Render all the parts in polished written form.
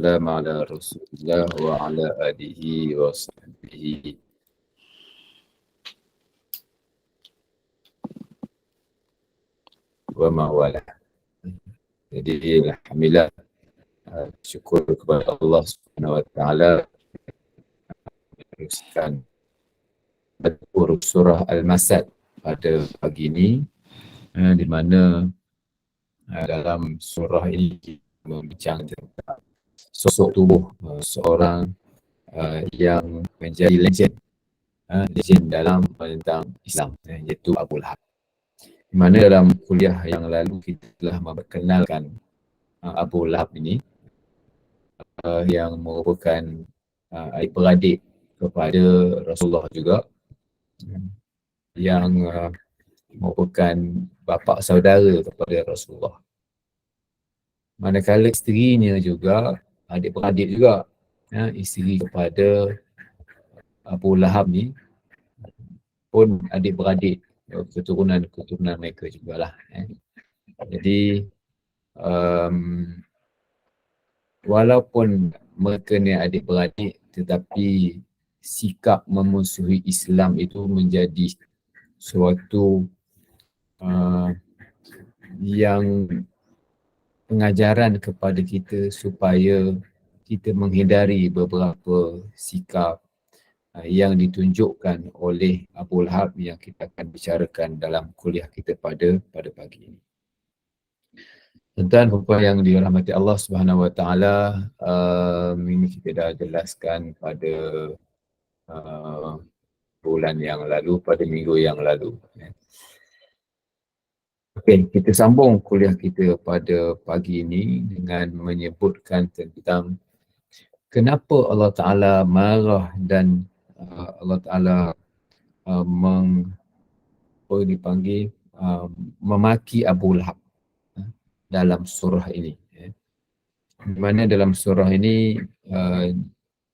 Salam ala Rasulullah wa ala alihi wa sahbihi wa mawala. Jadi alhamdulillah, syukur kepada Allah Subhanahu wa taala meneruskan surah Al-Masad pada pagi ini, di mana dalam surah ini kita membincang tentang sosok tubuh seorang yang menjadi legend dalam tentang Islam, iaitu Abu Lahab. Di mana dalam kuliah yang lalu kita telah memperkenalkan Abu Lahab ini, yang merupakan adik-beradik kepada Rasulullah juga, yang merupakan bapa saudara kepada Rasulullah. Manakala isterinya juga adik-beradik juga, isteri kepada Abu Lahab ni pun adik-beradik, keturunan mereka jugalah. Jadi walaupun mereka ni adik-beradik, tetapi sikap memusuhi Islam itu menjadi suatu yang pengajaran kepada kita supaya kita menghindari beberapa sikap yang ditunjukkan oleh Abu Lahab yang kita akan bicarakan dalam kuliah kita pada pagi ini. Tuan-tuan dan puan yang dirahmati Allah Subhanahu wa taala, ini kita dah jelaskan pada bulan yang lalu, pada minggu yang lalu. Okey, kita sambung kuliah kita pada pagi ini dengan menyebutkan tentang kenapa Allah Ta'ala marah dan Allah Ta'ala memaki Abu Lahab dalam surah ini. Di mana dalam surah ini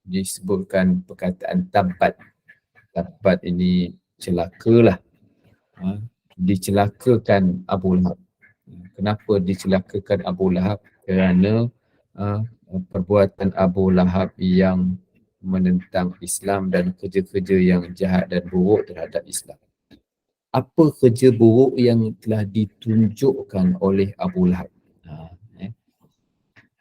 disebutkan perkataan tabbat. Tabbat ini celakalah. Dicelakakan Abu Lahab. Kenapa dicelakakan Abu Lahab? Kerana perbuatan Abu Lahab yang menentang Islam dan kerja-kerja yang jahat dan buruk terhadap Islam. Apa kerja buruk yang telah ditunjukkan oleh Abu Lahab?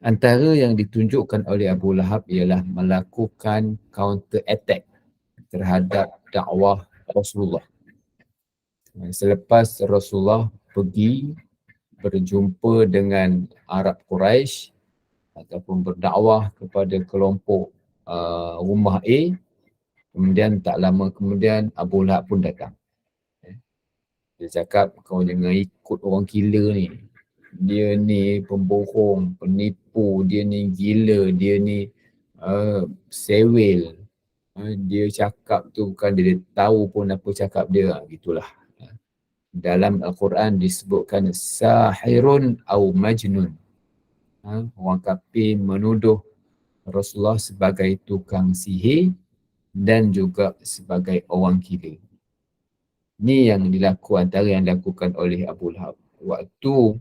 Antara yang ditunjukkan oleh Abu Lahab ialah melakukan counter attack terhadap dakwah Rasulullah. Selepas Rasulullah pergi berjumpa dengan Arab Quraisy ataupun berdakwah kepada kelompok rumah A, kemudian tak lama kemudian Abu Lahab pun datang. Dia cakap, kau jangan ikut orang gila ni. Dia ni pembohong, penipu, dia ni gila, dia ni sewel. Dia cakap tu bukan dia tahu pun apa cakap dia, gitulah. Dalam Al-Quran disebutkan sahirun au majnun. Orang kafir menuduh Rasulullah sebagai tukang sihir dan juga sebagai orang gila. Ini yang antara yang dilakukan oleh Abu Lahab. Waktu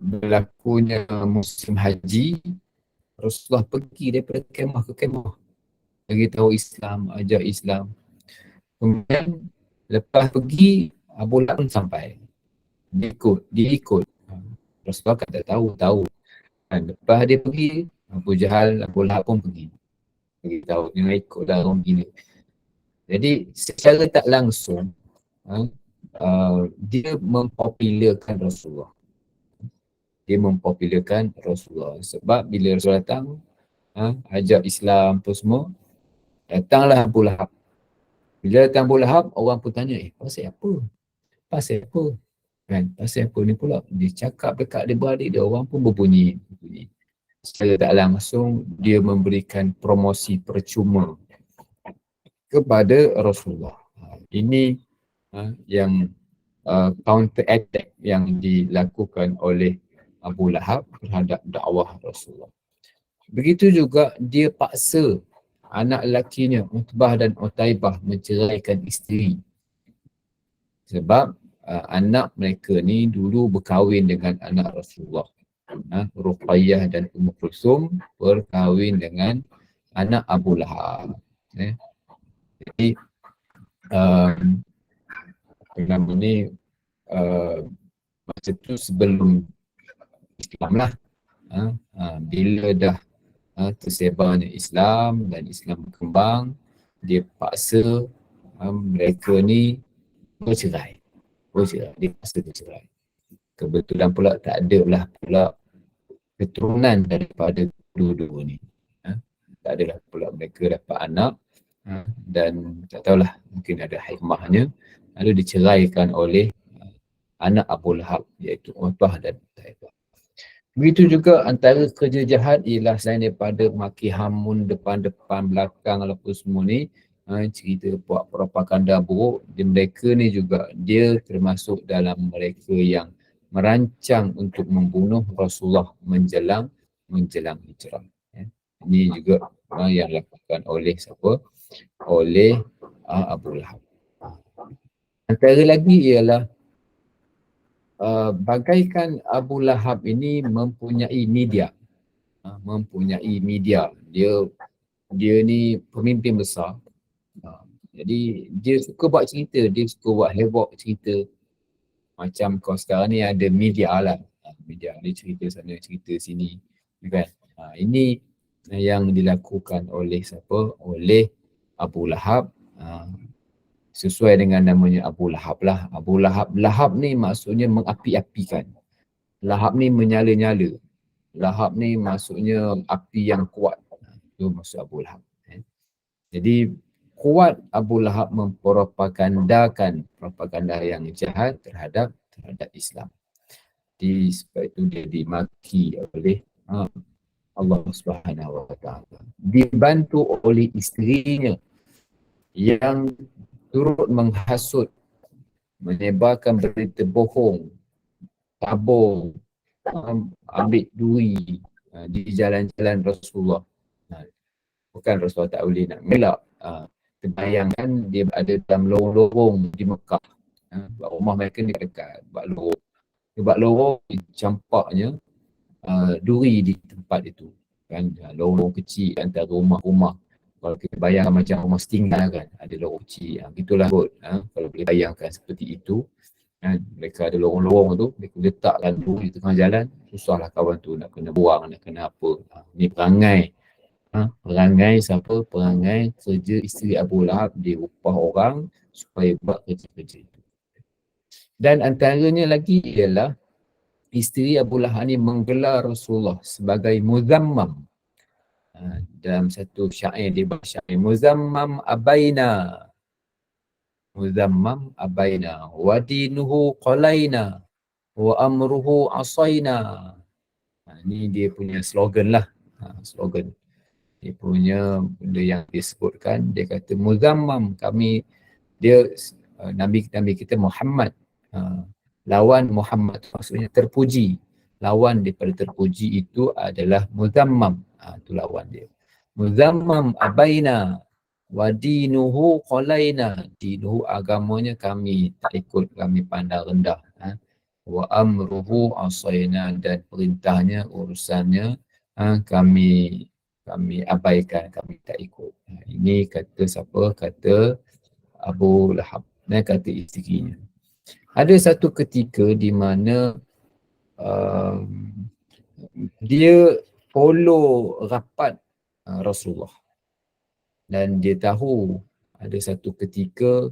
berlakunya musim haji, Rasulullah pergi daripada kemah ke kemah. Bagi tahu Islam, ajar Islam. Kemudian lepas pergi, Abu Lahab pun sampai. Dia ikut. Rasulullah kan tak tahu. Dan lepas dia pergi, Abu Jahal, Abu Lahab pun pergi. Bagi tahu, jangan ikutlah orang gila. Jadi secara tak langsung, dia mempopularkan Rasulullah. Sebab bila Rasulullah datang, ajak Islam apa semua, datanglah Abu Lahab. Bila datang Abu Lahab, orang pun tanya, pasal apa? Kan? Pasal apa ni pula? Dia cakap dekat adik-beradik dia, orang pun berbunyi. Secara tak langsung, dia memberikan promosi percuma kepada Rasulullah. Ini yang counter attack yang dilakukan oleh Abu Lahab terhadap dakwah Rasulullah. Begitu juga dia paksa anak lakinya Utbah dan Utaibah menceraikan isteri. Sebab anak mereka ni dulu berkahwin dengan anak Rasulullah. Ruqayyah dan Ummu Kulsum berkahwin dengan anak Abu Lahab. Jadi apa nama ni, masa tu sebelum Islam lah. Bila dah tersebarnya Islam dan Islam berkembang, dia paksa mereka ni bercerai. Dia paksa bercerai. Kebetulan pula tak ada lah pula keturunan daripada dua-dua ni. Tak adalah pula mereka dapat anak, dan tak tahulah, mungkin ada hikmahnya, lalu diceraikan oleh anak Abu Lahab, iaitu Utbah dan Utaibah. Begitu juga antara kerja jahat ialah selain daripada maki hamun depan-depan, belakang apa semua ni, cerita buat propaganda buruk, mereka ni juga dia termasuk dalam mereka yang merancang untuk membunuh Rasulullah menjelang hijrah. Ini juga yang dilakukan oleh siapa? Oleh Abu Lahab. Antara lagi ialah bagaikan Abu Lahab ini mempunyai media. Dia ni pemimpin besar. Jadi dia suka buat cerita, dia suka buat heboh cerita. Macam kau sekarang ni ada media lah. Media dia cerita sana, cerita sini. Kan? Ini yang dilakukan oleh siapa? Oleh Abu Lahab. Sesuai dengan namanya Abu Lahab lah. Abu Lahab, Lahab ni maksudnya mengapi-apikan. Lahab ni menyala-nyala. Lahab ni maksudnya api yang kuat. Itu maksud Abu Lahab. Jadi kuat Abu Lahab mempropagandakan propaganda yang jahat terhadap Islam. Jadi sebab itu dia dimaki oleh Allah Subhanahu Wa Taala. Dibantu oleh isterinya yang turut menghasut, menyebarkan berita bohong, tabung, ambil duri di jalan-jalan Rasulullah. Bukan Rasulullah tak boleh nak melak. Terbayangkan dia ada dalam lorong-lorong di Mekah. Rumah mereka ni dekat. Buat lorong, campaknya duri di tempat itu. Kan, lorong kecil antara rumah-rumah. Kalau kita bayangkan macam rumah setinggal kan, ada lorong kecil. Itulah kot. Kalau boleh bayangkan seperti itu. Mereka ada lorong-lorong tu, mereka letakkan duri di tengah jalan. Susahlah kawan tu nak kena buang, nak kena apa. Ni perangai. Perangai siapa? Perangai kerja isteri Abu Lahab, dia upah orang supaya buat kerja-kerja itu. Dan antaranya lagi ialah isteri Abu Lahab ni menggelar Rasulullah sebagai muzammam. Dalam satu syair dia buat syair, muzammam abaina, muzammam abaina, wa dinuhu qalaina, wa amruhu asaina. Ini dia punya slogan lah. Slogan. Dia punya benda yang disebutkan, dia kata muzammam, kami, dia Nabi kita Muhammad, lawan Muhammad maksudnya terpuji. Lawan daripada terpuji itu adalah muzammam. Itu lawan dia. Muzammam abaina wa dinuhu qalaina. Dinuhu agamanya kami tak ikut, kami pandang rendah. Wa amruhu asaina, dan perintahnya, urusannya kami abaikan, kami tak ikut. Ini kata siapa? Kata Abu Lahab. Kata isterinya. Ada satu ketika di mana dia follow rapat Rasulullah. Dan dia tahu ada satu ketika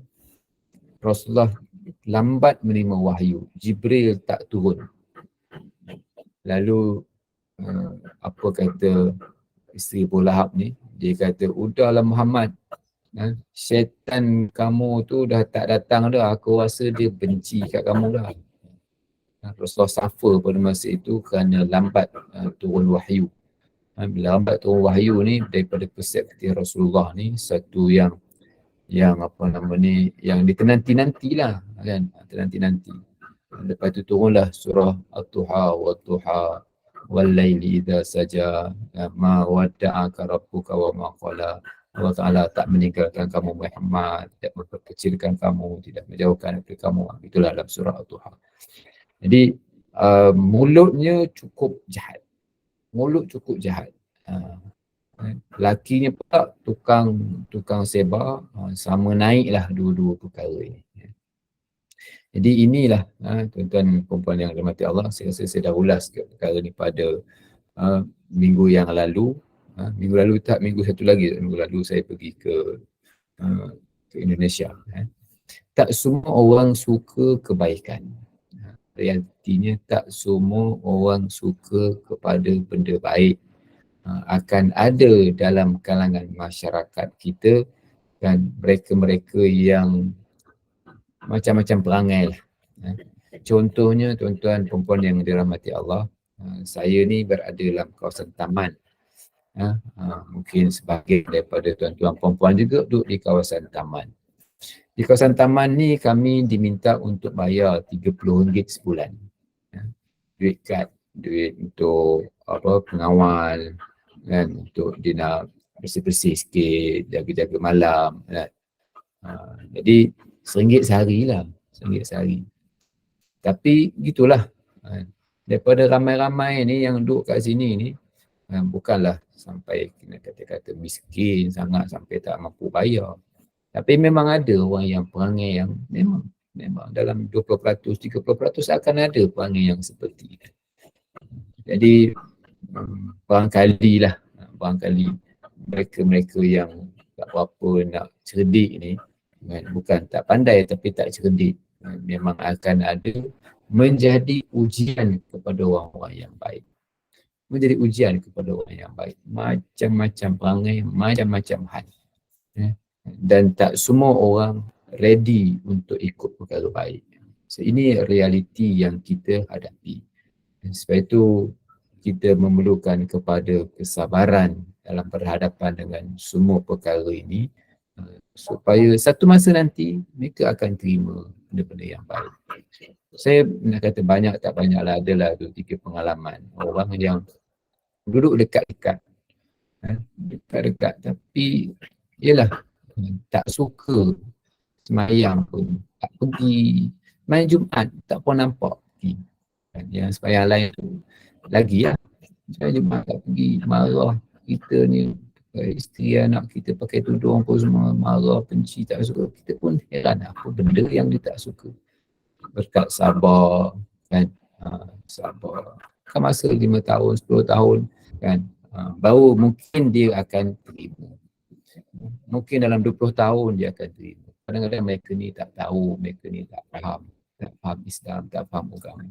Rasulullah lambat menerima wahyu. Jibril tak turun. Lalu apa kata isteri Abu Lahab ni? Dia kata, udahlah Muhammad, syaitan kamu tu dah tak datang dah. Aku rasa dia benci kat kamu dah. Rasulullah suffer pada masa itu kerana lambat turun wahyu. Bila lambat turun wahyu ni, daripada persepsi Rasulullah ni, satu yang apa nama ni, yang ditenanti-nantilah kan, tenanti-nanti. Lepas tu turunlah surah At-Tuha wa Tuha wal laili idza saja ma wadda'aka rabbuka wa ma qala. Allah Ta'ala tak meninggalkan kamu Muhammad, tidak memperkecilkan kamu, tidak menjauhkan dari kamu. Itulah dalam surah At-Tuha. Jadi mulutnya cukup jahat. Mulut cukup jahat. Lakinya pula tukang sebar, sama naiklah dua-dua perkara ini. Jadi inilah tuan-tuan perempuan yang dirahmati Allah, saya rasa saya dah ulas perkara ni pada minggu yang lalu. Minggu lalu tak, minggu satu lagi, minggu lalu saya pergi ke Indonesia. Tak semua orang suka kebaikan. Realitinya tak semua orang suka kepada benda baik. Akan ada dalam kalangan masyarakat kita dan mereka-mereka yang macam-macam perangai lah. Contohnya tuan-tuan perempuan yang dirahmati Allah, saya ni berada dalam kawasan taman. Mungkin sebahagian daripada tuan-tuan perempuan juga duduk di kawasan taman. Di kawasan taman ni kami diminta untuk bayar RM30 sebulan. Duit kad, duit untuk pengawal, kan, untuk dia nak bersih-bersih sikit, jaga-jaga malam, kan. Jadi RM1 sehari lah, RM1 sehari. Tapi gitulah, daripada ramai-ramai ni yang duduk kat sini ni, bukanlah sampai kena kata-kata miskin sangat sampai tak mampu bayar. Tapi memang ada orang yang perangai yang memang dalam 20%, 30% akan ada perangai yang seperti itu. Jadi barangkali mereka-mereka yang tak berapa nak cerdik ni, bukan tak pandai tapi tak cerdik, memang akan ada menjadi ujian kepada orang-orang yang baik. Menjadi ujian kepada orang yang baik. Macam-macam perangai, macam-macam hal. Dan tak semua orang ready untuk ikut perkara baik. So, ini realiti yang kita hadapi. Dan sebab itu kita memerlukan kepada kesabaran dalam berhadapan dengan semua perkara ini, supaya satu masa nanti mereka akan terima benda-benda yang baik. Saya nak kata banyak tak banyaklah, adalah 2-3 pengalaman orang yang duduk dekat-dekat, dekat-dekat tapi ialah tak suka semayang pun, tak pergi main Jumaat, tak pun nampak pergi. Yang semayang lain tu lagi lah, semayang Jumaat tak pergi, marah kita ni, isteri anak kita pakai tudung pun semua marah, benci, tak suka. Kita pun heran apa benda yang dia tak suka. Berkat sabar, kan, sabar. Kan masa 5 tahun, 10 tahun, kan, baru mungkin dia akan terima. Mungkin dalam 20 tahun dia akan terima. Kadang-kadang mereka ni tak tahu, mereka ni tak faham Islam, tak faham agama.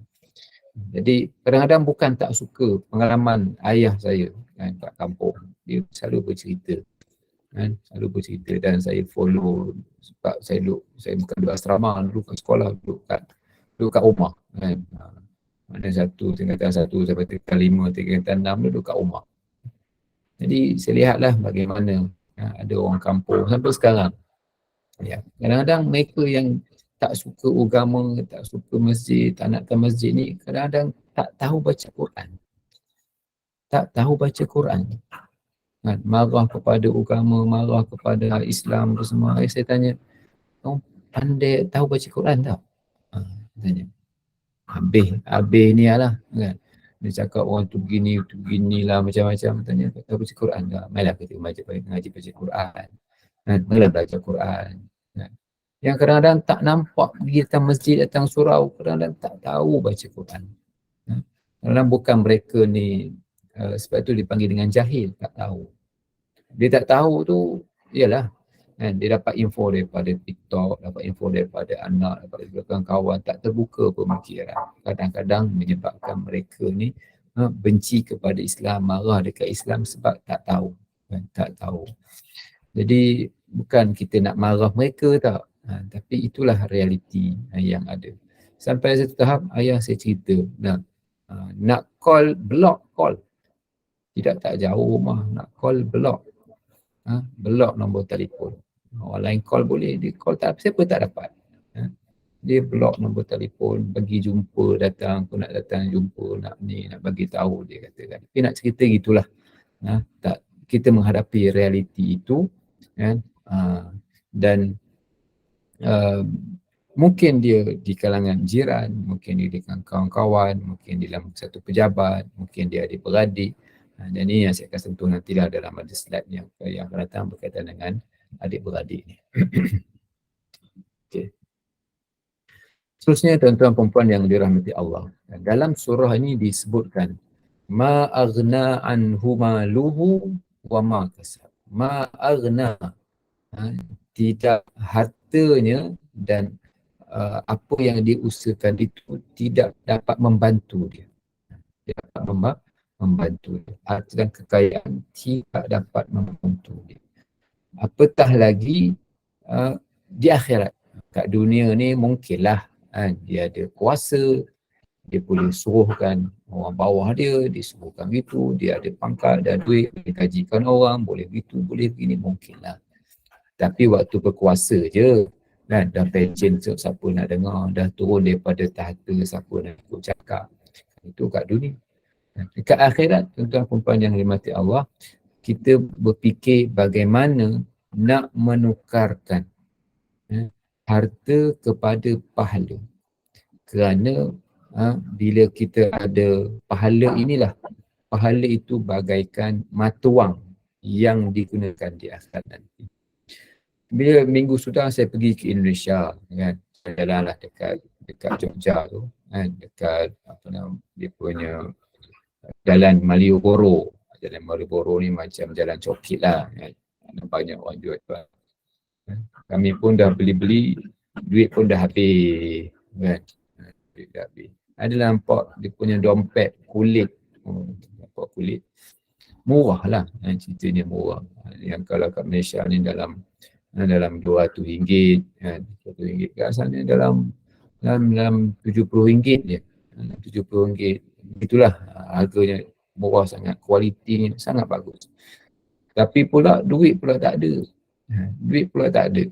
Jadi kadang-kadang bukan tak suka. Pengalaman ayah saya, kan, kat kampung, dia selalu bercerita, kan, selalu bercerita, dan saya follow sebab saya bukan duduk asrama, dulu kat sekolah, duduk kat rumah, kan. Mana tingkatan 1 sampai tingkatan 5, tingkatan 6 duduk kat rumah. Jadi saya lihatlah bagaimana ada orang kampung sampai sekarang. Ya, kadang-kadang mereka yang tak suka agama, tak suka masjid, tak nak ke masjid ni, kadang-kadang tak tahu baca Quran. Tak tahu baca Quran. Kan, marah kepada agama, marah kepada Islam tu semua. Saya tanya, kau pandai tahu baca Quran tak? Tanya. Habis ni lah, kan. Dia cakap orang tu begini lah, macam-macam. Tanya, kau tahu baca Quran tak? Mainlah kita ngaji baca Quran. Kan, mainlah belajar Quran. Kan. Yang kadang-kadang tak nampak pergi datang masjid, datang surau, kadang-kadang tak tahu baca Quran. Kadang-kadang bukan mereka ni, sebab tu dipanggil dengan jahil, tak tahu. Dia tak tahu tu, ialah, kan, dia dapat info daripada TikTok, dapat info daripada anak, daripada kawan, tak terbuka pemikiran. Kadang-kadang menyebabkan mereka ni benci kepada Islam, marah dekat Islam sebab tak tahu. Kan, tak tahu. Jadi bukan kita nak marah mereka tak, tapi itulah realiti yang ada. Sampai satu tahap ayah saya cerita, nak call, block call. Tidak tak jauh rumah, nak call, block. Block nombor telefon. Orang lain call boleh, dia call tak, siapa tak dapat. Dia block nombor telefon, bagi jumpa, datang, aku nak datang jumpa, nak bagi tahu, dia katakan. Tapi nak cerita gitulah. Tak, kita menghadapi realiti itu, kan, dan Mungkin dia di kalangan jiran, mungkin dia dengan kawan-kawan, mungkin dalam satu pejabat, mungkin dia adik-beradik. Dan ini yang saya akan sentuh nantilah dalam ada slide yang akan datang berkaitan dengan adik-beradik ni. Okay. Seterusnya tuan-tuan perempuan yang dirahmati Allah. Dalam surah ini disebutkan ma aghna anhu maluhu wa ma kasab. Ma aghna, tidak hartanya dan apa yang dia usahakan itu tidak dapat membantu dia. Tidak dapat membantu dia. Harta dan kekayaan tidak dapat membantu dia. Apatah lagi di akhirat. Kat dunia ni mungkinlah dia ada kuasa, dia boleh suruhkan orang bawah dia, disuruhkan gitu, dia ada pangkat, ada duit, boleh gajikan orang, boleh gitu, boleh begini, mungkinlah. Tapi waktu berkuasa je, kan, dah pension siapa nak dengar, dah turun daripada tahta siapa nak ikut cakap. Itu kat dunia. Dekat akhirat, tuan-tuan perempuan yang dirahmati Allah, kita berfikir bagaimana nak menukarkan harta kepada pahala. Kerana bila kita ada pahala inilah, pahala itu bagaikan mata wang yang digunakan di akhirat nanti. Bila minggu sudah saya pergi ke Indonesia, kan, jalanlah dekat Jogja tu, kan, dekat apa nama dia punya jalan Malioboro. Jalan Malioboro ni macam jalan cokit lah, kan. Ada banyak orang jual. Kami pun dah beli-beli, duit pun dah habis, kan. Duit dah habis. Ada nampak dia punya dompet kulit, nampak kulit. Murah lah, ceritanya murah. Yang kalau kat Malaysia ni dalam RM200, kan, RM200 kat sana dalam RM70 je. RM70. Itulah harganya, murah sangat, kualitinya sangat bagus. Tapi pula duit pula tak ada. Duit pula tak ada.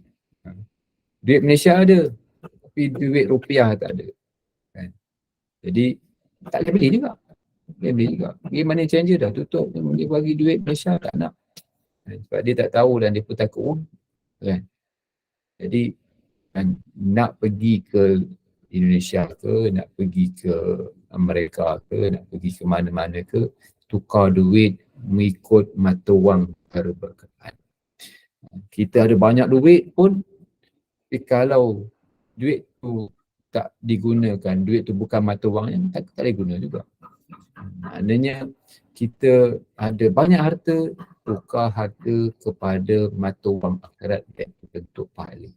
Duit Malaysia ada, tapi duit rupiah tak ada. Kan? Jadi tak boleh beli juga. Boleh beli juga. Pergi money changer dah tutup, dia bagi duit Malaysia tak nak. Sebab dia tak tahu dan dia pun takut. Kan? Jadi kan, nak pergi ke Indonesia ke, nak pergi ke Amerika ke, nak pergi ke mana-mana ke, tukar duit mengikut mata wang negara berkenaan. Kita ada banyak duit pun, tapi kalau duit tu tak digunakan, duit tu bukan mata wangnya, tak boleh guna juga. Maknanya kita ada banyak harta, tukar harta kepada mata wang akhirat iaitu bentuk pahala.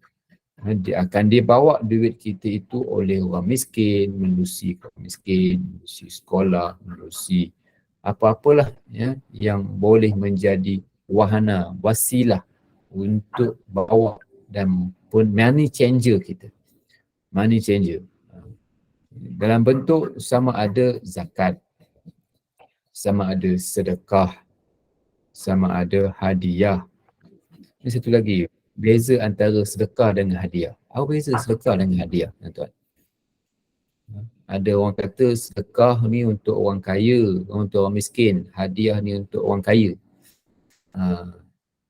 Dia akan dibawa duit kita itu oleh orang miskin, menerusi orang miskin, menerusi sekolah, menerusi apa-apalah ya, yang boleh menjadi wahana, wasilah untuk bawa dan pun money changer kita. Money changer. Dalam bentuk sama ada zakat, sama ada sedekah, sama ada hadiah. Ini satu lagi, beza antara sedekah dengan hadiah. Apa beza sedekah dengan hadiah, tuan-tuan? Ada orang kata sedekah ni untuk orang kaya, untuk orang miskin. Hadiah ni untuk orang kaya.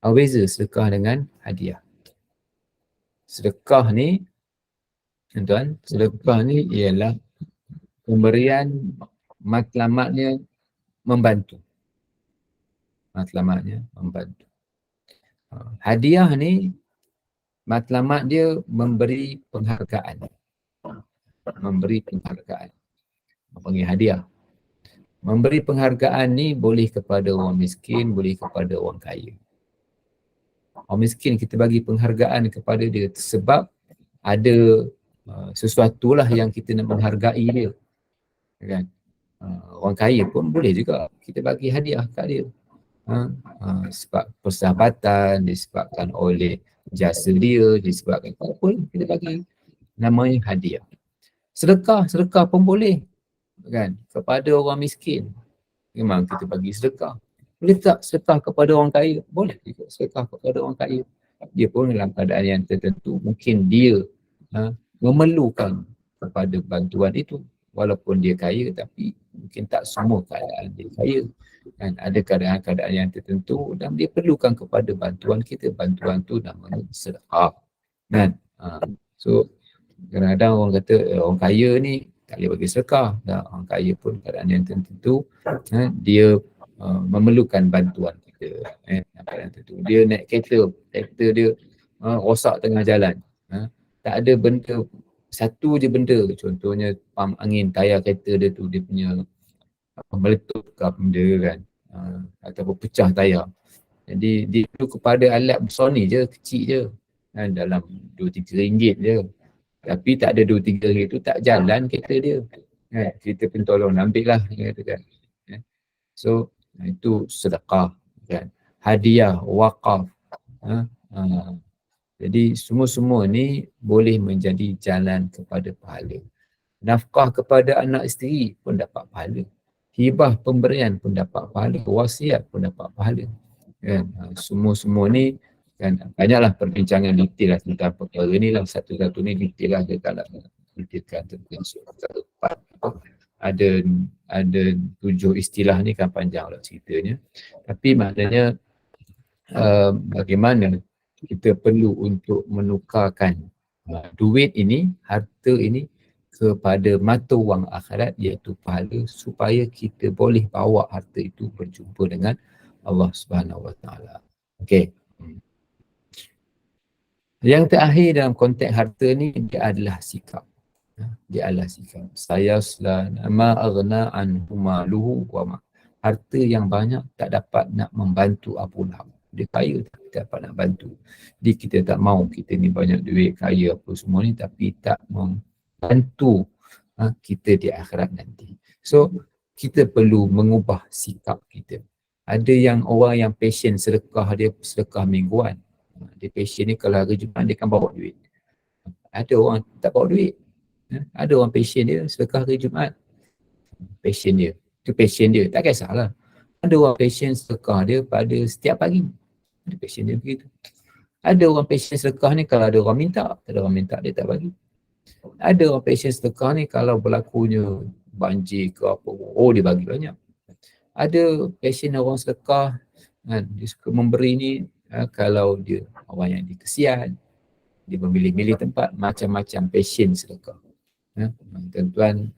Apa beza sedekah dengan hadiah? Sedekah ni, tuan-tuan, sedekah ni ialah pemberian matlamatnya membantu. Matlamatnya membantu. Hadiah ni matlamat dia memberi penghargaan. Memberi penghargaan. Panggil hadiah. Memberi penghargaan ni boleh kepada orang miskin, boleh kepada orang kaya. Orang miskin kita bagi penghargaan kepada dia sebab ada sesuatu lah yang kita nak menghargai dia. Kan? Orang kaya pun boleh juga kita bagi hadiah kat dia. Sebab persahabatan, disebabkan oleh jasa dia, disebabkan apa kita bagi namanya hadiah. Sedekah pun boleh kan kepada orang miskin. Memang kita bagi sedekah. Boleh tak sedekah kepada orang kaya? Boleh juga sedekah kepada orang kaya. Dia pun dalam keadaan yang tertentu mungkin dia memerlukan kepada bantuan itu. Walaupun dia kaya tapi mungkin tak semua keadaan dia kaya. Kan ada keadaan-keadaan yang tertentu dan dia perlukan kepada bantuan kita. Bantuan tu namanya sedekah. Kan? So Kadang-kadang orang kata orang kaya ni tak boleh bagi sedekah. Tak, orang kaya pun keadaan yang tertentu dia memerlukan bantuan kita. Keadaan tertentu. Dia naik kereta dia rosak tengah jalan. Tak ada benda, satu je benda, contohnya pam angin tayar kereta dia tu, dia punya meletup ke apa benda kan, ataupun pecah tayar. Jadi dia tu kepada alat besar ni je, kecil je, dalam 2-3 ringgit je. Tapi tak ada 2-3 ringgit tu tak jalan kereta dia. Kita pun tolong ambil lah, katakan. So itu sedekah kan, hadiah, wakaf. Jadi semua-semua ni boleh menjadi jalan kepada pahala. Nafkah kepada anak isteri pun dapat pahala. Hibah pemberian pun dapat pahala. Wasiat pun dapat pahala. Kan? Semua-semua ni kan, banyaklah perbincangan detail lah tentang perkara ni lah. Satu-satu ni detail lah, dia tak nak detailkan tentang satu part. Ada 7 istilah ni kan panjang lah ceritanya. Tapi maknanya bagaimana kita perlu untuk menukarkan duit ini, harta ini kepada mata wang akhirat, iaitu pahala, supaya kita boleh bawa harta itu berjumpa dengan Allah Subhanahu Wa Taala. Okey. Yang terakhir dalam konteks harta ni, dia adalah sikap. Dia adalah sikap. Sayasla ma aghna anhu maluhu wa ma. Harta yang banyak tak dapat nak membantu Abu Lahab. Dia kaya tapi tak dapat nak bantu. Jadi kita tak mau kita ni banyak duit, kaya apa semua ni, tapi tak membantu kita di akhirat nanti. So kita perlu mengubah sikap kita. Ada yang orang yang passion sedekah, dia sedekah mingguan. Dia passion ni kalau hari Jumaat dia akan bawa duit. Ada orang tak bawa duit. Ada orang passion dia sedekah hari Jumaat. Passion dia. Itu passion dia. Tak kisahlah. Ada orang passion sedekah dia pada setiap pagi. Ada passion dia begitu. Ada orang passion sedekah ni kalau ada orang minta. Ada orang minta dia tak bagi. Ada orang passion sedekah ni kalau berlakunya banjir ke apa, dia bagi banyak. Ada passion orang sedekah kan, dia suka memberi ni kalau dia orang yang dikesian, dia memilih-milih tempat, macam-macam passion sedekah. Tuan-tuan,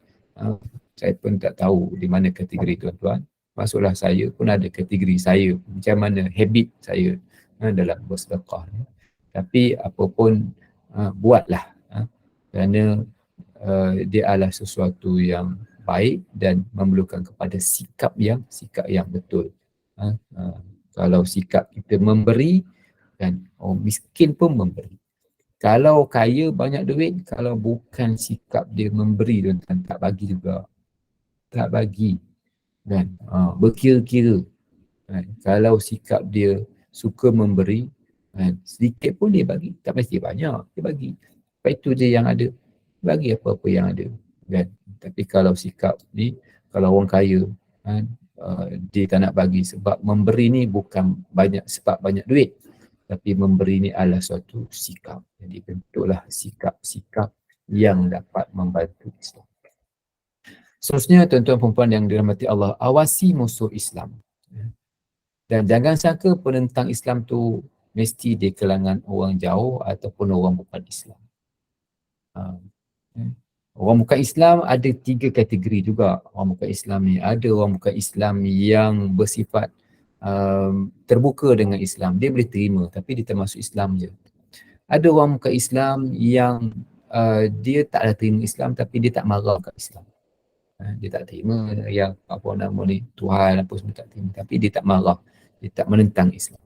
saya pun tak tahu di mana kategori tuan-tuan. Masuklah saya pun ada kategori saya, macam mana habit saya dalam bersedekah ni. Tapi apapun buatlah, kerana dia adalah sesuatu yang baik dan memerlukan kepada sikap yang betul. Kalau sikap kita memberi, kan, orang miskin pun memberi. Kalau kaya banyak duit, kalau bukan sikap dia memberi, tuan-tuan, tak bagi juga. Tak bagi. Kan? Berkira-kira. Kan? Kalau sikap dia suka memberi, kan, sedikit pun dia bagi. Tak mesti banyak, dia bagi. Apa itu je yang ada. Bagi apa-apa yang ada. Kan? Tapi kalau sikap ni, kalau orang kaya, kan, dia tak nak bagi sebab memberi ni bukan banyak sebab banyak duit. Tapi memberi ni adalah suatu sikap. Jadi bentuklah sikap-sikap yang dapat membantu Islam. Seterusnya, tuan-tuan perempuan yang dirahmati Allah, awasi musuh Islam. Dan jangan sangka penentang Islam tu mesti di kalangan orang jauh ataupun orang bukan Islam. Orang bukan Islam ada 3 kategori juga. Orang bukan Islam ni, ada orang bukan Islam yang bersifat terbuka dengan Islam, dia boleh terima tapi dia termasuk Islam je. Ada orang bukan Islam yang dia tak ada terima Islam tapi dia tak marah kat Islam. Dia tak terima yang apa nama ni, Tuhan apa semua tak terima, tapi dia tak marah, dia tak menentang Islam.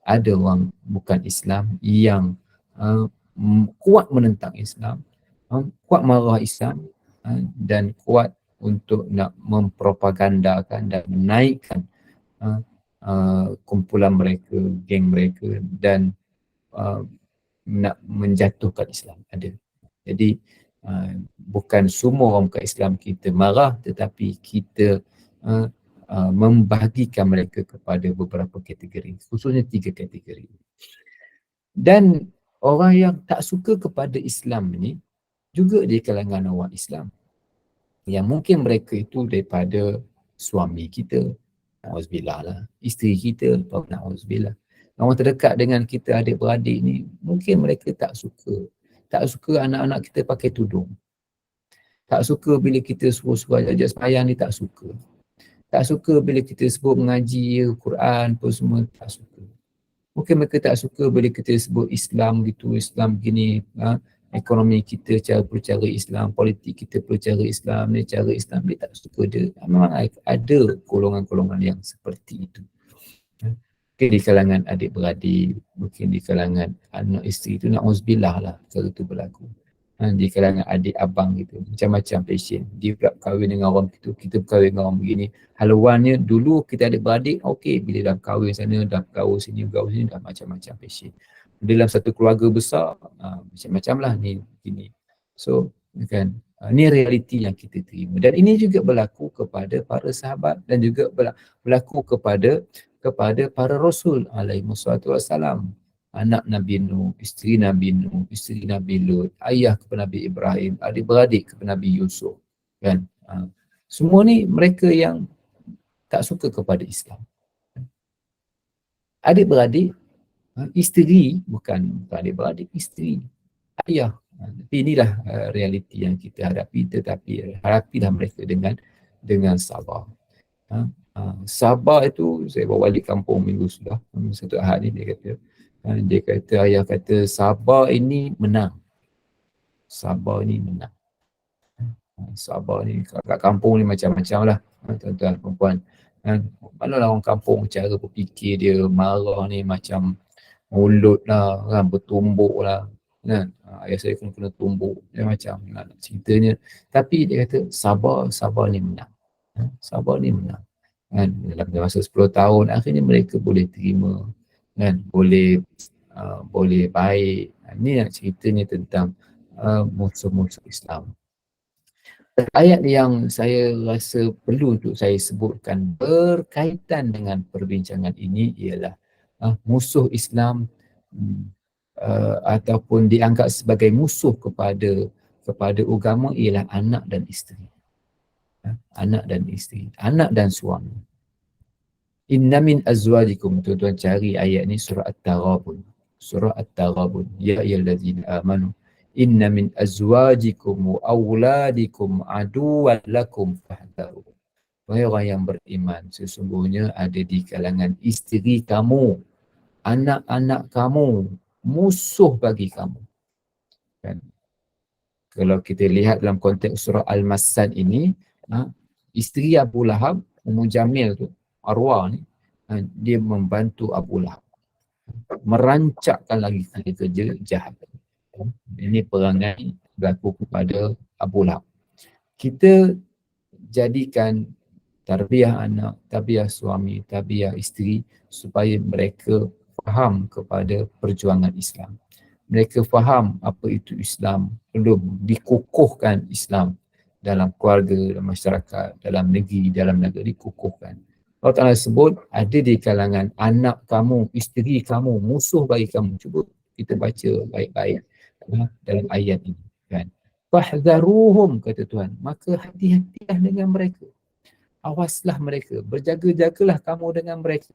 Ada orang bukan Islam yang kuat menentang Islam, kuat marah Islam, dan kuat untuk nak mempropagandakan dan menaikkan kumpulan mereka, geng mereka, dan nak menjatuhkan Islam. Ada. Jadi bukan semua orang bukan Islam kita marah, tetapi kita membahagikan mereka kepada beberapa kategori, khususnya 3 kategori. Dan orang yang tak suka kepada Islam ni juga di kalangan orang Islam, yang mungkin mereka itu daripada suami kita, na'udzubillah lah, isteri kita, na'udzubillah, orang terdekat dengan kita, adik-beradik ni, mungkin mereka tak suka Tak suka anak-anak kita pakai tudung. Tak suka bila kita suruh-suruh ajak sembahyang ni, tak suka. Tak suka bila kita sebut mengaji Quran apa semua, tak suka. Mungkin mereka tak suka bila kita sebut Islam gitu, Islam begini, ekonomi kita cara Islam, politik kita cara Islam, ni cara Islam, dia tak suka dia. Memang ada golongan-golongan yang seperti itu. Mungkin di kalangan adik-beradik, mungkin di kalangan anak isteri tu, na'uzubillah lah kalau tu berlaku. Di kalangan adik abang gitu, macam-macam passion. Dia pula kahwin dengan orang itu, kita berkahwin dengan orang begini. Haluannya dulu kita adik-beradik, okey, bila dah kahwin sana, dah bergaul sini, dah macam-macam passion. Dalam satu keluarga besar, macam-macam lah ni, begini. So, kan, ni realiti yang kita terima. Dan ini juga berlaku kepada para sahabat dan juga berlaku kepada para Rasul alaihi wassalam. Anak Nabi Nuh, isteri Nabi Nuh, isteri Nabi Lut, ayah kepada Nabi Ibrahim, adik-beradik kepada Nabi Yusuf. Kan? Semua ni mereka yang tak suka kepada Islam. Adik-beradik, isteri, bukan adik-beradik, isteri, ayah. Tapi inilah realiti yang kita hadapi, tetapi hadapilah mereka dengan sabar. Sabar itu, saya bawa balik kampung minggu sudah, satu ahad ni dia kata, ayah kata, sabar ini menang. Sabar ini menang. Sabar ni kat kampung ni macam-macam lah, tuan-tuan, perempuan. Manalah orang kampung cara berfikir dia, marah ni macam mulut lah, kan, bertumbuk lah. Kan? Ayah saya kena tumbuk, dia macam nak ceritanya. Tapi dia kata, sabar ni menang. Sabar ni menang. Kan? Dalam masa 10 tahun, akhirnya mereka boleh terima. Kan? Boleh baik. Ini yang ceritanya tentang musuh-musuh Islam. Ayat yang saya rasa perlu untuk saya sebutkan berkaitan dengan perbincangan ini ialah musuh Islam ataupun dianggap sebagai musuh kepada agama ialah anak dan isteri. Anak dan isteri, anak dan suami. Inna min azwajikum, tuan-tuan cari ayat ni surah At-Taghabun. Surah At-Taghabun. Ya ayyuhallazina amanu inna min azwajikum wa auladikum aduwwan lakum fahdharu. Wahai orang yang beriman, sesungguhnya ada di kalangan isteri kamu, anak-anak kamu, musuh bagi kamu. Kan? Kalau kita lihat dalam konteks surah Al-Masad ini, isteri Abu Lahab, Ummu Jamil tu, Arwah ni, dia membantu Abu Lahab, merancakkan lagi kerja jahat. Ini perangai berlaku kepada Abu Lahab. Kita jadikan tarbiyah anak, tarbiyah suami, tarbiyah isteri supaya mereka faham kepada perjuangan Islam. Mereka faham apa itu Islam, perlu dikukuhkan Islam dalam keluarga, dalam masyarakat, dalam negeri dikukuhkan. Allah Ta'ala sebut, ada di kalangan anak kamu, isteri kamu, musuh bagi kamu. Cuba kita baca baik-baik dalam ayat ini. Kan? Fahdharuhum, kata Tuhan. Maka hati-hatilah dengan mereka. Awaslah mereka. Berjaga-jagalah kamu dengan mereka.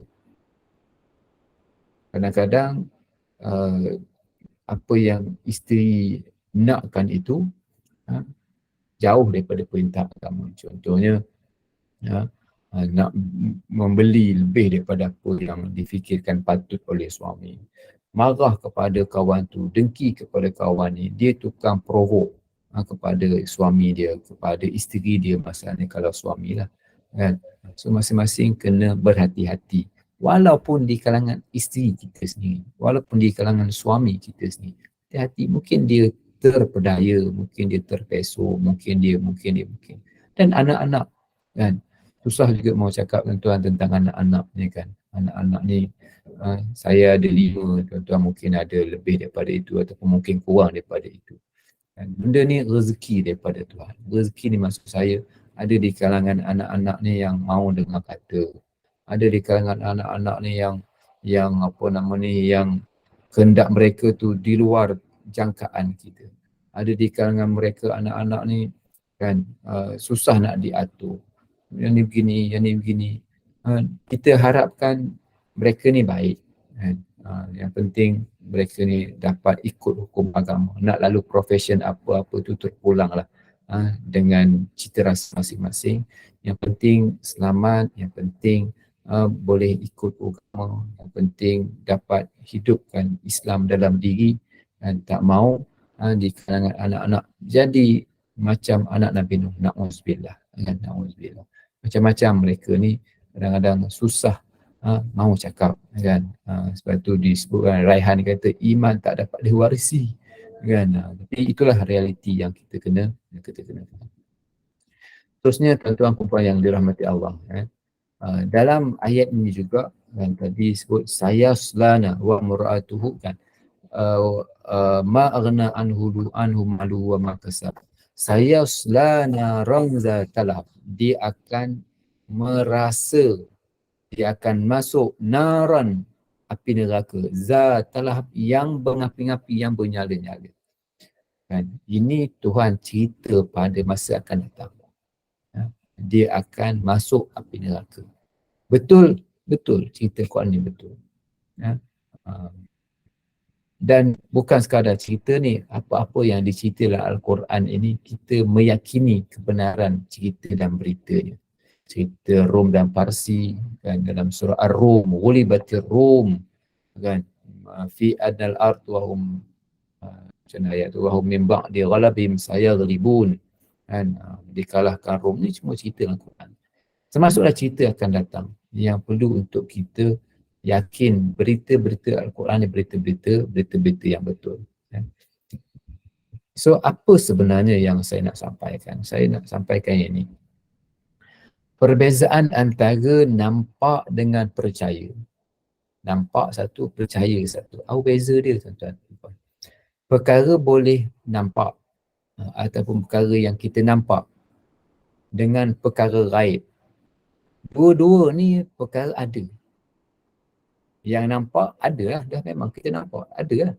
Kadang-kadang apa yang isteri nakkan itu jauh daripada perintah agama. Contohnya nak membeli lebih daripada apa yang difikirkan patut oleh suami. Marah kepada kawan tu, dengki kepada kawan ni, dia tukang provok kepada suami dia, kepada isteri dia, masalahnya kalau suami lah. Kan? So masing-masing kena berhati-hati. Walaupun di kalangan isteri kita sendiri, walaupun di kalangan suami kita sendiri, hati-hati, mungkin dia terpedaya, mungkin dia terpeso, mungkin. Dan anak-anak, kan, susah juga mau cakap tuan-tuan tentang anak-anak ni kan. Anak-anak ni, saya ada 5, tuan-tuan mungkin ada lebih daripada itu ataupun mungkin kurang daripada itu. Dan benda ni rezeki daripada Tuhan. Rezeki ni maksud saya, ada di kalangan anak-anak ni yang mau dengar kata. Ada di kalangan anak-anak ni yang kehendak mereka tu di luar jangkaan kita. Ada di kalangan mereka anak-anak ni kan susah nak diatur. Yang ni begini. Kita harapkan mereka ni baik. Kan? Yang penting mereka ni dapat ikut hukum agama. Nak lalu profession apa-apa tu terpulang lah dengan cita rasa masing-masing. Yang penting selamat, yang penting boleh ikut agama, yang penting dapat hidupkan Islam dalam diri dan tak mau di kalangan anak-anak jadi macam anak Nabi Nuh, na'udzubillah, na'udzubillah. Macam-macam mereka ni kadang-kadang susah mau cakap kan. Sebab tu disebutkan Raihan kata iman tak dapat diwarisi kan. Tapi itulah realiti yang kita kena terusnya tuan-tuan perempuan yang dirahmati Allah kan. Dalam ayat ini juga kan tadi sebut sayaslana wa mur'atuhu kan, ma aghna anhu malu wa ma kasab. Sayaslana ramza talab, dia akan merasa, dia akan masuk naran, api neraka, zatalahab, yang berapi-api, yang bernyala-nyala. Kan? Ini Tuhan cerita pada masa akan datang. Dia akan masuk api neraka. Betul, betul cerita Quran ni betul. Dan bukan sekadar cerita ni, apa-apa yang dicerita dalam Al-Quran ini, kita meyakini kebenaran cerita dan beritanya. Cerita Rom dan Parsi kan, dalam surah Ar-Rum, ghulibatir Rum kan, fi adnal ard wa hum, macam ayat tu, wa hum min ba'di ghalabihim sayaghlibun kan, dikalahkan Rom. Ni semua cerita dalam Quran. Termasuklah cerita akan datang yang perlu untuk kita yakin berita-berita Al-Quran ni berita-berita yang betul. So apa sebenarnya yang saya nak sampaikan? Saya nak sampaikan ini. Perbezaan antara nampak dengan percaya. Nampak satu, percaya satu. Apa beza dia tuan-tuan? Perkara boleh nampak ataupun perkara yang kita nampak dengan perkara gaib. Dua-dua ni perkara ada. Yang nampak ada lah, dah memang kita nampak, ada lah.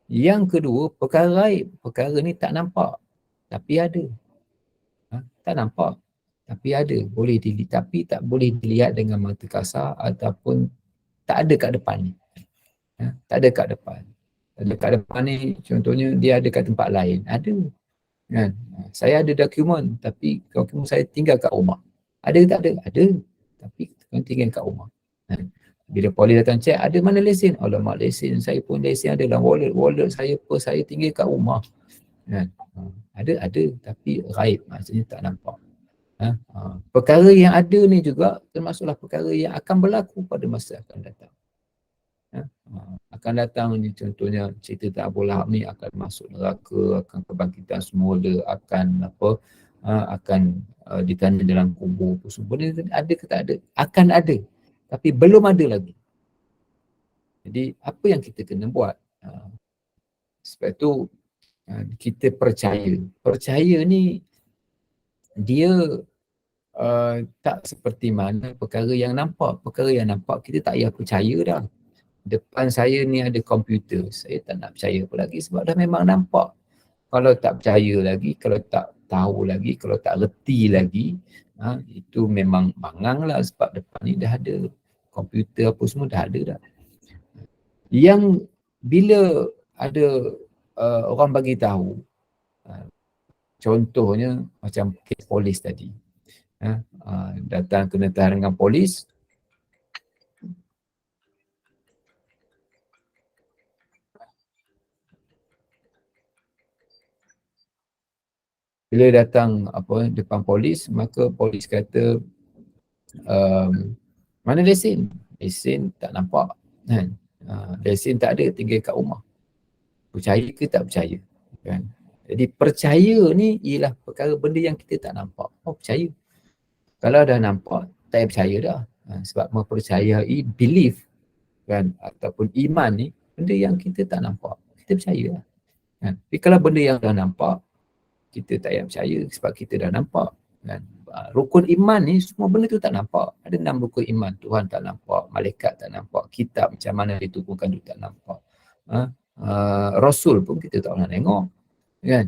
Yang kedua, perkara gaib. Perkara ni tak nampak, tapi ada. Tak nampak, tapi ada. Boleh dilihat, tapi tak boleh dilihat dengan mata kasar ataupun tak ada kat depan ni. Tak ada kat depan. Tak ada kat depan ni, contohnya dia ada kat tempat lain. Ada. Kan? Saya ada dokumen, tapi dokumen saya tinggal kat rumah. Ada ke tak ada? Ada. Tapi tinggal kat rumah. Bila polis datang cek, ada mana lesen? Alamak, lesen saya pun lesen ada dalam wallet saya pun saya tinggal kat rumah. Ada, tapi gaib, maksudnya tak nampak. Perkara yang ada ni juga termasuklah perkara yang akan berlaku pada masa akan datang. Akan datang ni contohnya cerita tak Abu Lahab ni akan masuk neraka, akan kebangkitan semula, akan akan ditanya dalam kubur. Semua ni ada ke tak ada? Akan ada. Tapi belum ada lagi. Jadi apa yang kita kena buat? Sebab itu kita percaya. Percaya ni dia tak seperti mana perkara yang nampak. Perkara yang nampak kita tak payah percaya dah. Depan saya ni ada komputer. Saya tak nak percaya apa lagi sebab dah memang nampak. Kalau tak percaya lagi, kalau tak tahu lagi, kalau tak reti lagi, itu memang bangang lah sebab depan ni dah ada komputer apa semua dah ada dah. Yang bila ada orang bagi tahu, contohnya macam kes polis tadi, datang kena tahan dengan polis, bila datang depan polis, maka polis kata mana lesen? Lesen tak nampak kan? Lesen tak ada, tinggal kat rumah. Percaya ke tak percaya kan? Jadi percaya ni ialah perkara benda yang kita tak nampak. Percaya. Kalau dah nampak, tak percaya dah. Sebab mempercayai belief kan, ataupun iman ni benda yang kita tak nampak, kita percaya lah kan? Tapi kalau benda yang dah nampak, kita tak payah percaya sebab kita dah nampak kan? Rukun iman ni semua benda tu tak nampak. Ada 6 rukun iman. Tuhan tak nampak, malaikat tak nampak, kitab macam mana diturunkan tu tak nampak, Rasul pun kita tak pernah tengok kan?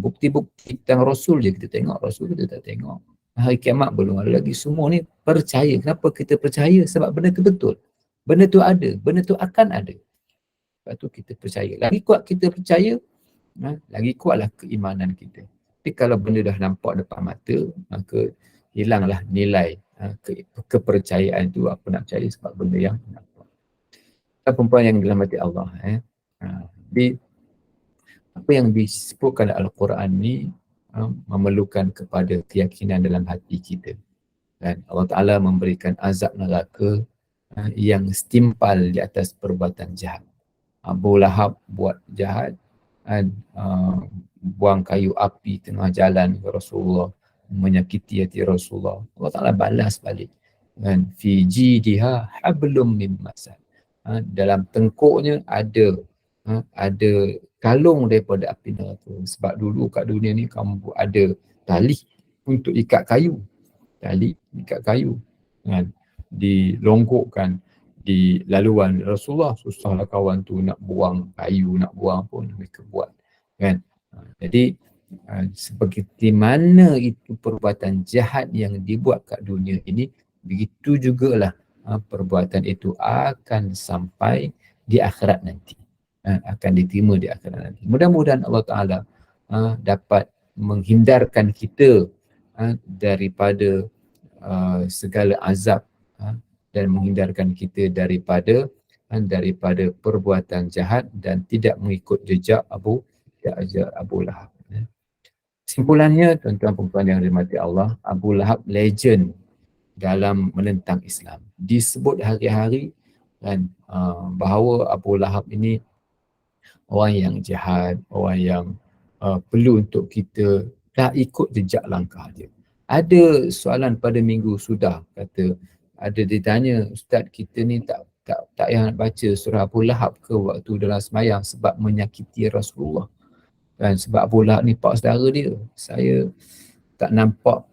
Bukti-bukti tentang Rasul je kita tengok, Rasul kita tak tengok. Hari kiamat belum ada lagi. Semua ni percaya. Kenapa kita percaya? Sebab benda tu betul, benda tu ada, benda tu akan ada. Sebab tu kita percaya. Lagi kuat kita percaya, lagi kuatlah keimanan kita. Tapi kalau benda dah nampak depan mata, maka hilanglah nilai kepercayaan itu. Apa nak percaya sebab benda yang nampak. Perempuan yang dirahmati Allah. Jadi apa yang disebutkan dalam Al-Quran ni memerlukan kepada keyakinan dalam hati kita. Dan Allah Ta'ala memberikan azab neraka yang setimpal di atas perbuatan jahat. Abu Lahab buat jahat, buang kayu api tengah jalan ke Rasulullah, menyakiti hati Rasulullah. Allah Ta'ala balas balik. Dan fi jidiha hablum min masad. Dalam tengkuknya ada kalung daripada api neraka. Sebab dulu kat dunia ni kamu ada tali untuk ikat kayu. Dilonggokkan di laluan Rasulullah. Susahlah kawan tu nak buang kayu, nak buang pun mereka buat. Kan? Jadi seperti mana itu perbuatan jahat yang dibuat kat dunia ini, begitu jugalah perbuatan itu akan sampai di akhirat nanti. Akan diterima di akhirat nanti. Mudah-mudahan Allah Ta'ala dapat menghindarkan kita daripada segala azab dan menghindarkan kita daripada perbuatan jahat dan tidak mengikut jejak Abu Lahab. Kesimpulannya, tuan-tuan perempuan yang dirahmati Allah, Abu Lahab legend dalam menentang Islam. Disebut hari-hari kan, bahawa Abu Lahab ini orang yang jahat, orang yang perlu untuk kita tak ikut jejak langkah dia. Ada soalan pada minggu sudah, kata ada ditanya, Ustaz, kita ni tak payah nak baca surah Abu Lahab ke waktu dalam semayang sebab menyakiti Rasulullah. Dan sebab Abu Lahab ni pak saudara dia. Saya tak nampak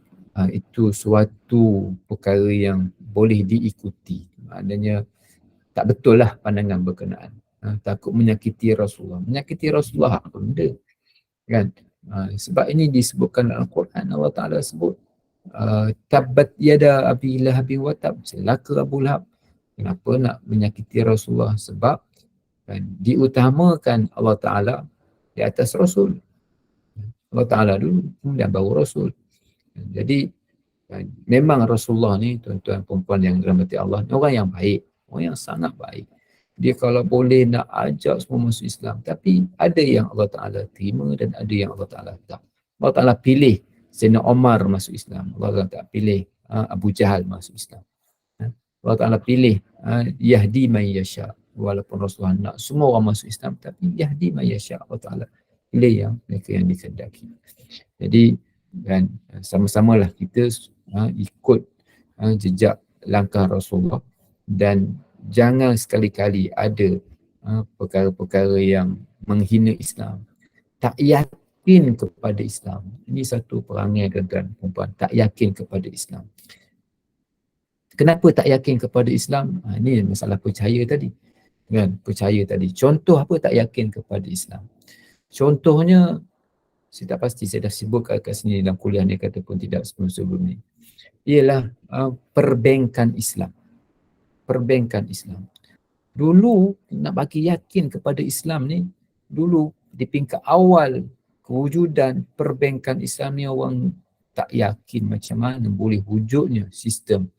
itu suatu perkara yang boleh diikuti. Maknanya tak betul lah pandangan berkenaan. Takut menyakiti Rasulullah. Menyakiti Rasulullah apa benda? Kan? Sebab ini disebutkan dalam Al-Quran. Allah Ta'ala sebut tabbat yada abi lahabin wa tab, celaka Abu Lahab. Kenapa nak menyakiti Rasulullah? Sebab diutamakan Allah Ta'ala di atas Rasul. Allah Ta'ala dulu, kemudian baru Rasul. Jadi memang Rasulullah ni, tuan-tuan perempuan yang dirahmati Allah, orang yang baik, orang yang sangat baik. Dia kalau boleh nak ajak semua masuk Islam, tapi ada yang Allah Ta'ala terima dan ada yang Allah Ta'ala tak. Allah Ta'ala pilih Sayyidina Omar masuk Islam, Allah Ta'ala pilih Abu Jahal masuk Islam. Allah Ta'ala pilih Yahdi man yasha, walaupun Rasulullah nak semua orang masuk Islam, tapi Yahdi man yasha, Allah Ta'ala pilih yang mereka yang dikehendaki. Jadi dan sama-samalah kita ikut jejak langkah Rasulullah, dan jangan sekali-kali ada perkara-perkara yang menghina Islam, tak yakin kepada Islam. Ini satu perangai tuan-tuan perempuan, tak yakin kepada Islam. Kenapa tak yakin kepada Islam? Ini masalah percaya tadi. Kan? Percaya tadi. Contoh apa tak yakin kepada Islam? Contohnya, saya tak pasti saya dah sebutkan kat sini dalam kuliah ni ataupun tidak sebelum ni. Ialah perbankan Islam. Perbankan Islam. Dulu nak bagi yakin kepada Islam ni, dulu di peringkat awal kewujudan perbankan Islam ni, orang tak yakin macam mana boleh wujudnya sistem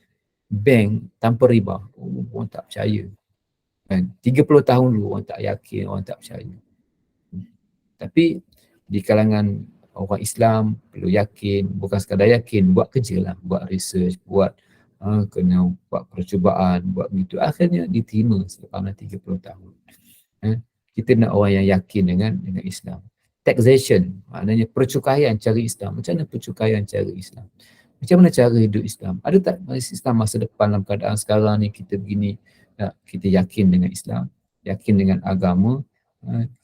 bank tanpa riba. Orang tak percaya. Kan? 30 tahun dulu orang tak yakin, orang tak percaya. Tapi di kalangan orang Islam perlu yakin, bukan sekadar yakin, buat kerja lah, buat research, kena buat percubaan, buat begitu. Akhirnya diterima selepas 30 tahun. Kita nak orang yang yakin dengan Islam. Taxation, maknanya percukaian cara Islam. Macam mana percukaian cara Islam? Macam mana cara hidup Islam? Ada tak Islam masa depan dalam keadaan sekarang ni kita begini? Kita yakin dengan Islam, yakin dengan agama,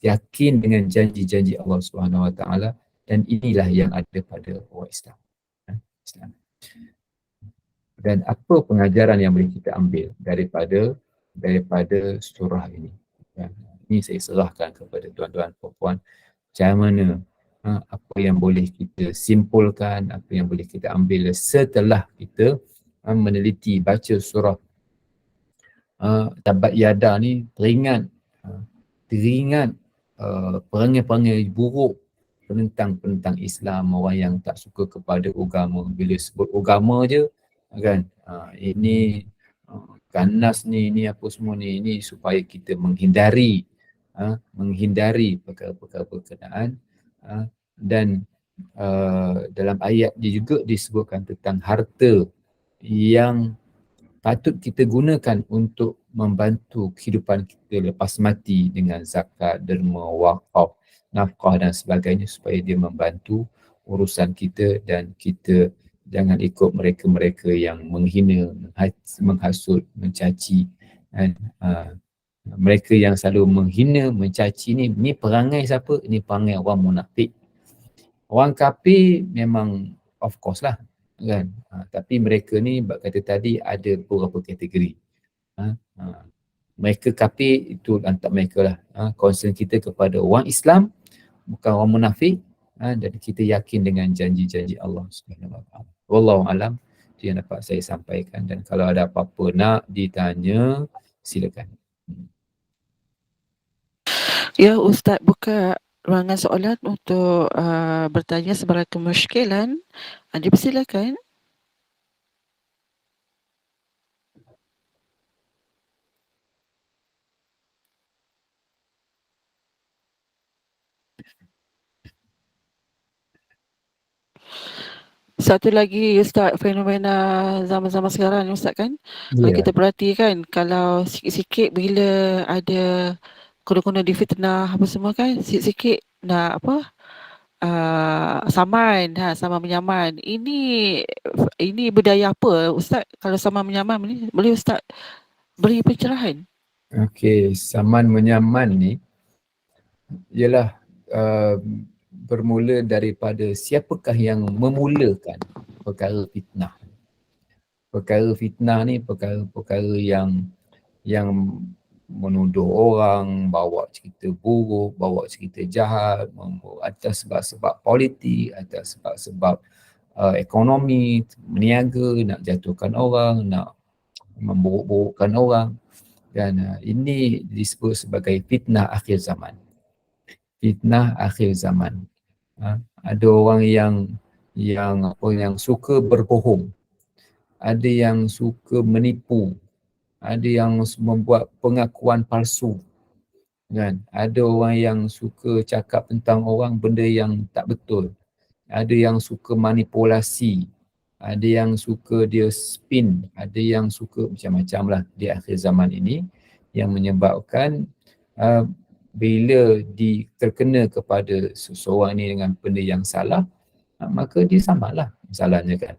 yakin dengan janji-janji Allah Subhanahu Wa Taala, dan inilah yang ada pada orang Islam. Dan apa pengajaran yang boleh kita ambil daripada surah ini? Ini saya serahkan kepada tuan-tuan perempuan. Macam mana, apa yang boleh kita simpulkan, apa yang boleh kita ambil setelah kita meneliti, baca surah Tabbat Yada ni, teringat teringat perangai-perangai buruk penentang-penentang Islam, orang yang tak suka kepada agama. Bila sebut agama je kan, ini ganas ni, ini apa semua ni, ini supaya kita menghindari perkara-perkara berkenaan. Dan dalam ayat dia juga disebutkan tentang harta yang patut kita gunakan untuk membantu kehidupan kita lepas mati dengan zakat, derma, wakaf, nafkah dan sebagainya, supaya dia membantu urusan kita dan kita jangan ikut mereka-mereka yang menghina, menghasut, mencaci. Dan mereka yang selalu menghina, mencaci ni perangai siapa? Ini perangai orang munafik. Orang kafir memang of course lah kan, tapi mereka ni kata tadi ada beberapa kategori. Mereka kafir itu antara mereka lah. Concern kita kepada orang Islam, bukan orang munafik, dan kita yakin dengan janji-janji Allah Subhanahu Wa Taala. Wallahu alam, itu yang dapat saya sampaikan, dan kalau ada apa-apa nak ditanya silakan. Ya, Ustaz buka ruangan soalan untuk bertanya sebarang kemusykilan. Dipersilakan. Satu lagi Ustaz, fenomena zaman-zaman sekarang ni Ustaz kan, kalau kita perhatikan, kalau sikit-sikit bila ada kena difitnah apa semua kan, sikit-sikit nak apa, saman, saman menyaman. Ini budaya apa Ustaz? Kalau saman menyaman ni, boleh Ustaz beri pencerahan? Okey, saman menyaman ni ialah bermula daripada siapakah yang memulakan perkara fitnah. Perkara fitnah ni perkara-perkara yang menuduh orang, bawa cerita buruk, bawa cerita jahat, atas sebab-sebab politik, atas sebab-sebab ekonomi, meniaga, nak jatuhkan orang, nak memburuk-burukkan orang. Dan ini disebut sebagai fitnah akhir zaman. Fitnah akhir zaman. Ada orang yang suka berbohong, ada yang suka menipu, ada yang membuat pengakuan palsu, kan? Ada orang yang suka cakap tentang orang benda yang tak betul, ada yang suka manipulasi, ada yang suka dia spin, ada yang suka macam-macam lah di akhir zaman ini, yang menyebabkan bila terkena kepada seseorang ni dengan benda yang salah, maka dia samalah masalahnya kan.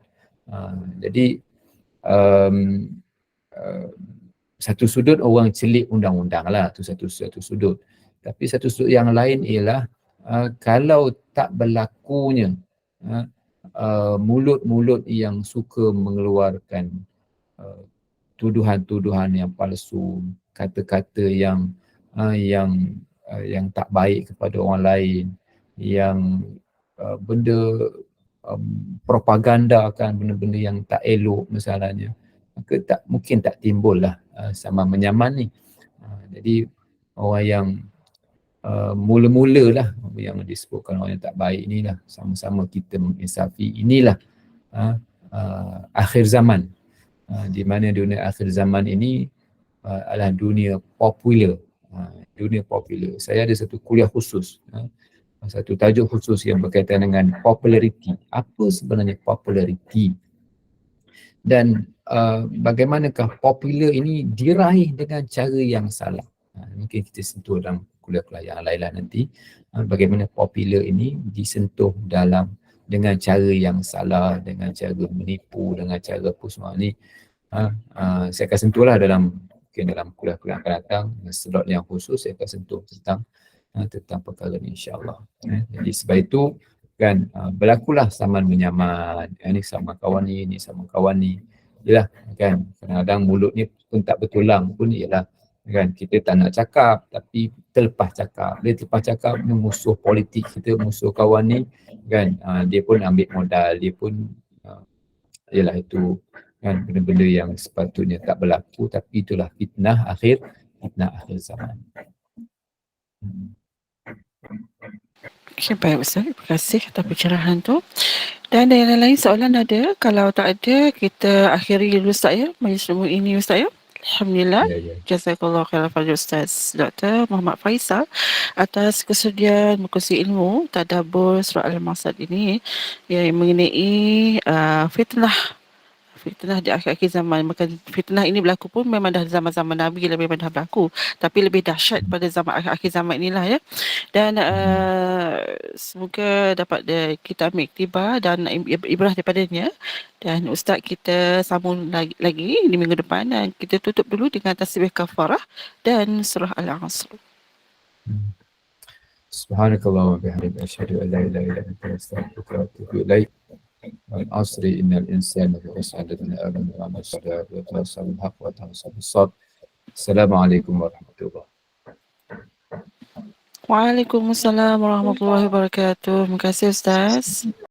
Jadi satu sudut orang celik undang-undang lah, tu satu sudut. Tapi satu sudut yang lain ialah kalau tak berlakunya mulut-mulut yang suka mengeluarkan tuduhan-tuduhan yang palsu, kata-kata yang tak baik kepada orang lain, yang benda propaganda kan, benda-benda yang tak elok misalnya, maka mungkin tak timbul lah saman menyaman ni. Jadi orang yang mula-mula lah yang disebutkan orang yang tak baik inilah, sama-sama kita menginsafi, inilah akhir zaman. Di mana dunia akhir zaman ini adalah dunia popular. Dunia popular. Saya ada satu kuliah khusus, satu tajuk khusus yang berkaitan dengan populariti. Apa sebenarnya populariti? Dan bagaimanakah popular ini diraih dengan cara yang salah? Mungkin kita sentuh dalam kuliah-kuliah yang lain lah nanti. Bagaimana popular ini disentuh dengan cara yang salah, dengan cara menipu, dengan cara apa semua ni. Saya akan sentuhlah mungkin dalam kuliah-kuliah akan datang, slot yang khusus saya akan sentuh tentang perkara ni insya-Allah. Jadi sebab itu kan berlakulah saman menyaman, ni sama kawan ni sama kawan ni. Yalah kan, kadang-kadang mulut ni pun tak bertulang pun ialah kan, kita tak nak cakap tapi terlepas cakap. Dia terlepas cakap ni musuh politik kita, musuh kawan ni kan, dia pun ambil modal, dia pun ialah itu kan, benda-benda yang sepatutnya tak berlaku, tapi itulah fitnah akhir zaman. Okay, baik Ustaz. Terima kasih atas pencerahan tu. Dan ada yang lain soalan ada? Kalau tak ada, kita akhiri dulu Ustaz ya. Majlis ilmu ini Ustaz ya. Alhamdulillah. Ya, ya. Jazakallah khairan pada Ustaz Dr. Muhammad Faisal atas kesediaan berkongsi ilmu tadabbur surah Al-Masad ini yang mengenai fitnah di akhir-akhir zaman. Maka fitnah ini berlaku pun memang dah zaman-zaman Nabi lah, memang dah berlaku. Tapi lebih dahsyat pada zaman akhir-akhir zaman inilah ya. Dan semoga dapat kita ambil iktibar dan ibrah daripadanya. Dan Ustaz kita sambung lagi di minggu depan dan kita tutup dulu dengan tasbih kafarah dan surah Al-Asr. Subhanakallah wa bihamdika asyhadu an la ilaha illa anta astaghfiruka wa atubu ilaik. والعصر إن الإنسان لفي خسر إلا الذين آمنوا وعملوا الصالحات وتواصوا بالحق وتواصوا بالصبر. السلام عليكم ورحمة الله. Waalaikumsalam warahmatullahi wabarakatuh. Terima kasih Ustaz.